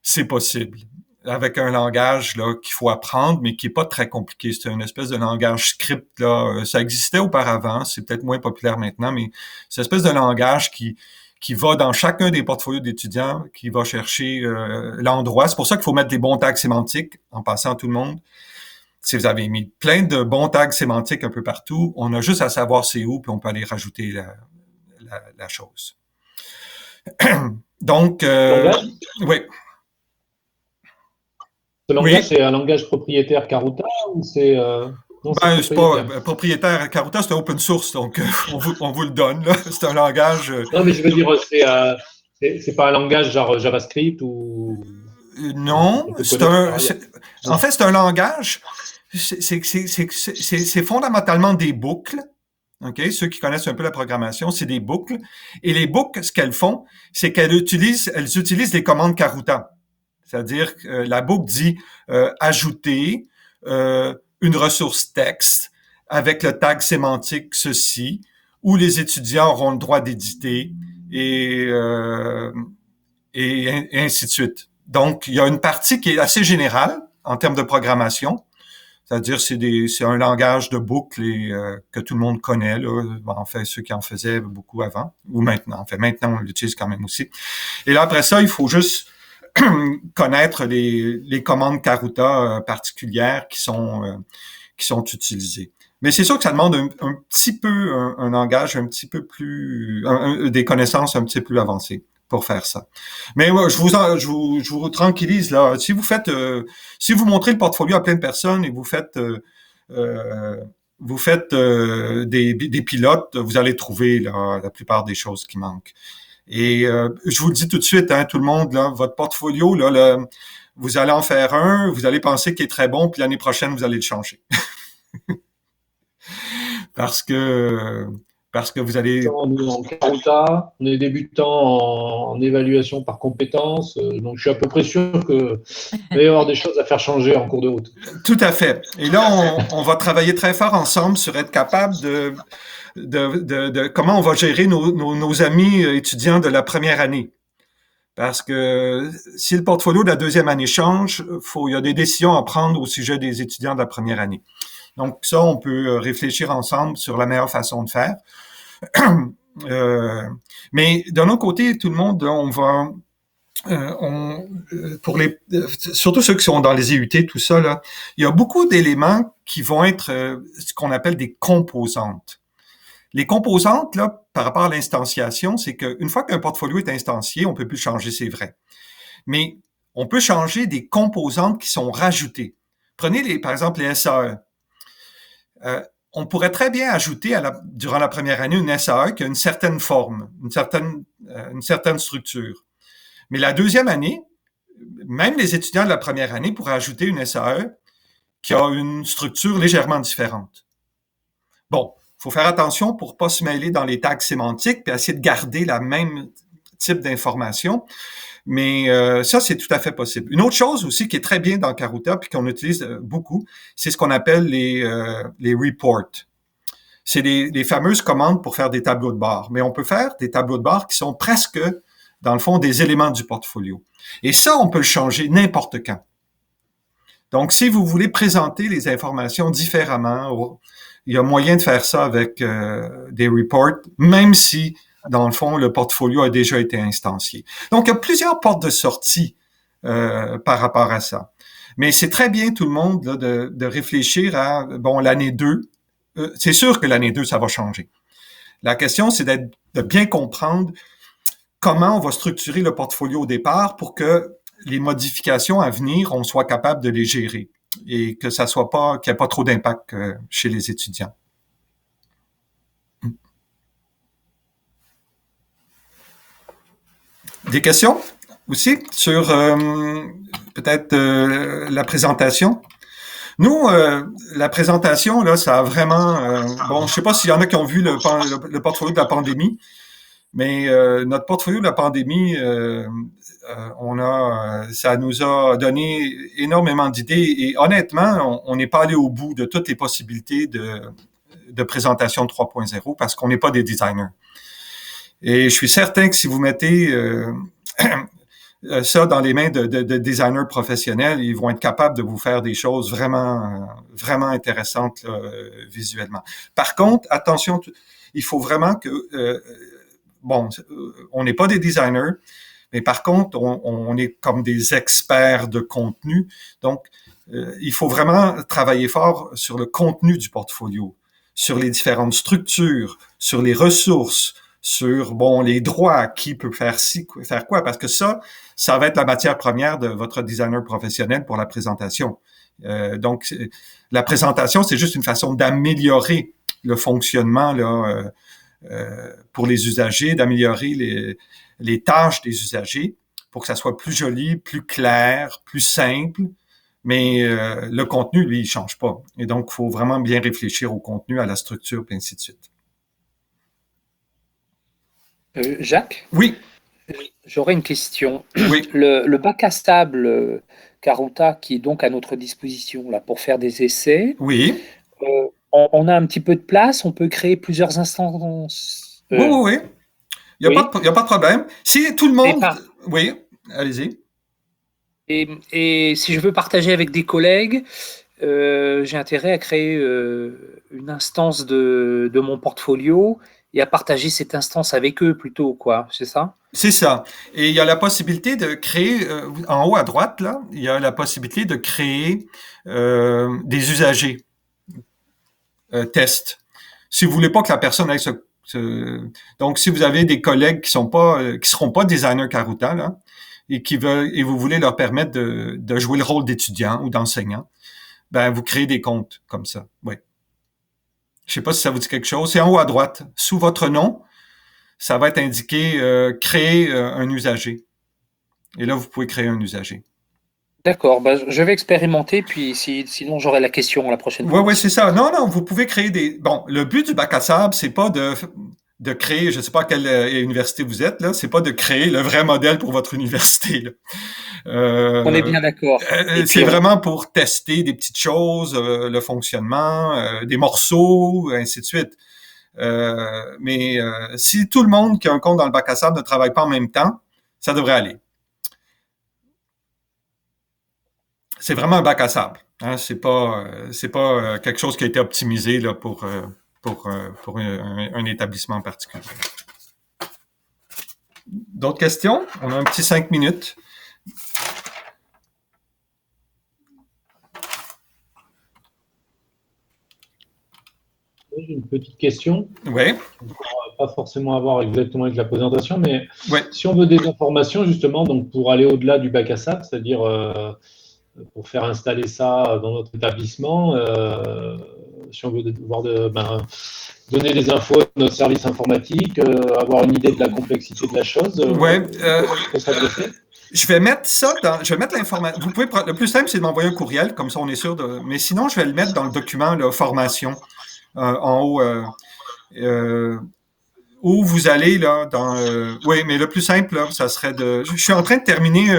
C'est possible. Avec un langage là qu'il faut apprendre, mais qui est pas très compliqué. C'est une espèce de langage script. Là. Ça existait auparavant, c'est peut-être moins populaire maintenant, mais c'est une espèce de langage qui va dans chacun des portfolios d'étudiants, qui va chercher l'endroit. C'est pour ça qu'il faut mettre des bons tags sémantiques, en passant à tout le monde. si vous avez mis plein de bons tags sémantiques un peu partout, on a juste à savoir c'est où, puis on peut aller rajouter la chose. Donc, oui.
Ce langage, c'est un langage propriétaire Karuta ou c'est...
c'est pas propriétaire. Karuta, c'est un open source, donc on vous le donne. Là. C'est un langage...
Non, mais je veux dire, c'est pas un langage genre JavaScript ou...
Non, en fait, c'est un langage. C'est fondamentalement des boucles. Okay? Ceux qui connaissent un peu la programmation, c'est des boucles. Et les boucles, ce qu'elles font, c'est qu'elles utilisent les commandes Karuta. C'est-à-dire que la boucle dit ajouter une ressource texte avec le tag sémantique ceci, où les étudiants auront le droit d'éditer et ainsi de suite. Donc, il y a une partie qui est assez générale en termes de programmation. C'est-à-dire, c'est un langage de boucle que tout le monde connaît, là. En fait, ceux qui en faisaient beaucoup avant, ou maintenant. En fait, maintenant, on l'utilise quand même aussi. Et là, après ça, il faut juste connaître les commandes Karuta particulières qui sont utilisées. Mais c'est sûr que ça demande un petit peu un langage un petit peu plus, des connaissances un petit peu plus avancées pour faire ça. Mais je vous tranquillise là. Si vous montrez le portfolio à plein de personnes et vous faites des pilotes, vous allez trouver là, la plupart des choses qui manquent. Et je vous le dis tout de suite, hein, tout le monde, là, votre portfolio, là, vous allez en faire un, vous allez penser qu'il est très bon, puis l'année prochaine, vous allez le changer. Parce que vous allez...
Nous, en Karuta, on est débutant en évaluation par compétences, donc je suis à peu près sûr qu'il va y avoir des choses à faire changer en cours de route.
Tout à fait. Et là, on va travailler très fort ensemble sur être capable de comment on va gérer nos amis étudiants de la première année. Parce que si le portfolio de la deuxième année change, il y a des décisions à prendre au sujet des étudiants de la première année. Donc ça, on peut réfléchir ensemble sur la meilleure façon de faire. Mais d'un autre côté, tout le monde, on va... surtout ceux qui sont dans les IUT, tout ça, là, il y a beaucoup d'éléments qui vont être ce qu'on appelle des composantes. Les composantes, là, par rapport à l'instanciation, c'est qu'une fois qu'un portfolio est instancié, on peut plus le changer, c'est vrai. Mais on peut changer des composantes qui sont rajoutées. Prenez par exemple les SAE. On pourrait très bien ajouter durant la première année une SAE qui a une certaine forme, une certaine structure. Mais la deuxième année, même les étudiants de la première année pourraient ajouter une SAE qui a une structure légèrement différente. Bon, il faut faire attention pour pas se mêler dans les tags sémantiques puis essayer de garder la même type d'information. Mais ça, c'est tout à fait possible. Une autre chose aussi qui est très bien dans Karuta puis qu'on utilise beaucoup, c'est ce qu'on appelle les reports. C'est les fameuses commandes pour faire des tableaux de bord. Mais on peut faire des tableaux de bord qui sont presque, dans le fond, des éléments du portfolio. Et ça, on peut le changer n'importe quand. Donc, si vous voulez présenter les informations différemment, il y a moyen de faire ça avec des reports, même si, dans le fond, le portfolio a déjà été instancié. Donc, il y a plusieurs portes de sortie par rapport à ça. Mais c'est très bien, tout le monde, là, de réfléchir à, l'année 2. C'est sûr que l'année 2, ça va changer. La question, c'est de bien comprendre comment on va structurer le portfolio au départ pour que les modifications à venir, on soit capable de les gérer et que ça soit pas, qu'il n'y ait pas trop d'impact chez les étudiants. Des questions aussi sur peut-être la présentation? Nous, la présentation, là, ça a vraiment... je sais pas s'il y en a qui ont vu le portfolio de la pandémie, mais notre portfolio de la pandémie, ça nous a donné énormément d'idées et honnêtement, on n'est pas allé au bout de toutes les possibilités de présentation de 3.0 parce qu'on n'est pas des designers. Et je suis certain que si vous mettez ça dans les mains de designers professionnels, ils vont être capables de vous faire des choses vraiment, vraiment intéressantes là, visuellement. Par contre, attention, il faut vraiment que... on n'est pas des designers, Mais par contre, on est comme des experts de contenu. Donc, il faut vraiment travailler fort sur le contenu du portfolio, sur les différentes structures, sur les ressources, sur, bon, les droits, qui peut faire faire quoi, parce que ça va être la matière première de votre designer professionnel pour la présentation. Donc, la présentation, c'est juste une façon d'améliorer le fonctionnement là, pour les usagers, d'améliorer les tâches des usagers pour que ça soit plus joli, plus clair, plus simple. Mais le contenu, lui, il change pas. Et donc, il faut vraiment bien réfléchir au contenu, à la structure, et ainsi de suite.
Jacques?
Oui.
J'aurais une question.
Oui.
Le bac à sable Karuta qui est donc à notre disposition là, pour faire des essais,
oui.
On a un petit peu de place, on peut créer plusieurs instances.
Oui. Il n'y a pas de problème. Si tout le monde... Oui, allez-y.
Et si je veux partager avec des collègues, j'ai intérêt à créer une instance de mon portfolio et à partager cette instance avec eux plutôt, quoi, c'est ça?
C'est ça. Et il y a la possibilité de créer, en haut à droite, là, il y a la possibilité de créer des usagers tests. Si vous voulez pas que la personne aille donc, si vous avez des collègues qui seront pas designers Karuta, là, et vous voulez leur permettre de jouer le rôle d'étudiant ou d'enseignant, ben, vous créez des comptes comme ça. Oui. Je sais pas si ça vous dit quelque chose. C'est en haut à droite. Sous votre nom, ça va être indiqué créer un usager. Et là, vous pouvez créer un usager.
D'accord. Ben, je vais expérimenter, puis sinon, j'aurai la question la prochaine fois.
Oui, c'est ça. Non, vous pouvez créer des... Bon, le but du bac à sable, c'est pas de créer, je sais pas à quelle université vous êtes, là, c'est pas de créer le vrai modèle pour votre université, là.
On est bien d'accord.
C'est vraiment pour tester des petites choses, le fonctionnement, des morceaux, ainsi de suite. Mais si tout le monde qui a un compte dans le bac à sable ne travaille pas en même temps, ça devrait aller. C'est vraiment un bac à sable. Hein? C'est pas quelque chose qui a été optimisé là, pour un établissement particulier. D'autres questions? On a un petit 5 minutes.
J'ai une petite question.
Oui.
On ne va pas forcément avoir exactement avec la présentation, mais
ouais.
Si on veut des informations, justement, donc pour aller au-delà du bac à sable, c'est-à-dire pour faire installer ça dans notre établissement, si on veut donner des infos à notre service informatique, avoir une idée de la complexité de la chose,
je vais mettre ça je vais mettre l'information. Vous pouvez le plus simple, c'est de m'envoyer un courriel, comme ça on est sûr de. Mais sinon, je vais le mettre dans le document là, formation en haut. Où vous allez là dans oui, mais le plus simple là, ça serait je suis en train de terminer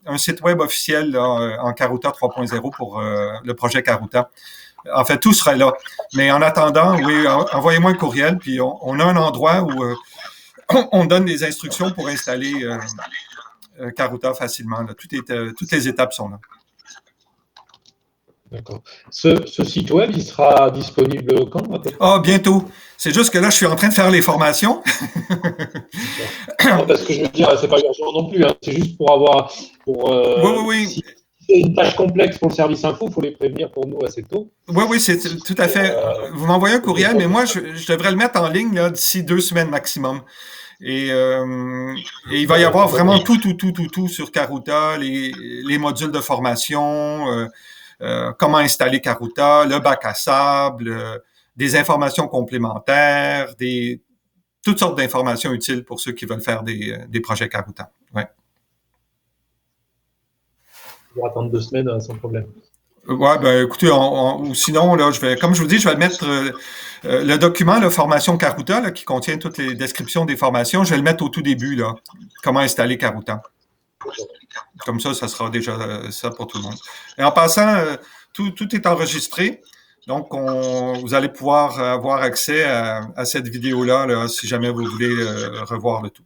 un site web officiel là, en Karuta 3.0 pour le projet Karuta. En fait, tout serait là. Mais en attendant, oui, envoyez-moi un courriel, puis on a un endroit où on donne des instructions pour installer Karuta facilement. Là. Toutes les étapes sont là.
D'accord. Ce site web, il sera disponible quand?
Bientôt. C'est juste que là, je suis en train de faire les formations.
Non, parce que je veux dire, c'est pas urgent non plus. Hein. C'est juste pour avoir.
Oui.
Si c'est une tâche complexe pour le service info, il faut les prévenir pour nous assez tôt.
Oui, c'est tout à fait. Vous m'envoyez un courriel, mais moi, je devrais le mettre en ligne d'ici 2 semaines maximum. Et il va y avoir vraiment tout sur Karuta, les modules de formation, comment installer Karuta, le bac à sable, des informations complémentaires, toutes sortes d'informations utiles pour ceux qui veulent faire des projets Karuta. Ouais.
On va attendre 2 semaines sans problème.
Ouais, ben écoutez, ou sinon, là, comme je vous dis, je vais mettre le document, la formation Karuta, là, qui contient toutes les descriptions des formations, je vais le mettre au tout début, là. Comment installer Karuta. Comme ça sera déjà ça pour tout le monde. Et en passant, tout est enregistré. Donc, vous allez pouvoir avoir accès à cette vidéo-là, là, si jamais vous voulez revoir le tout.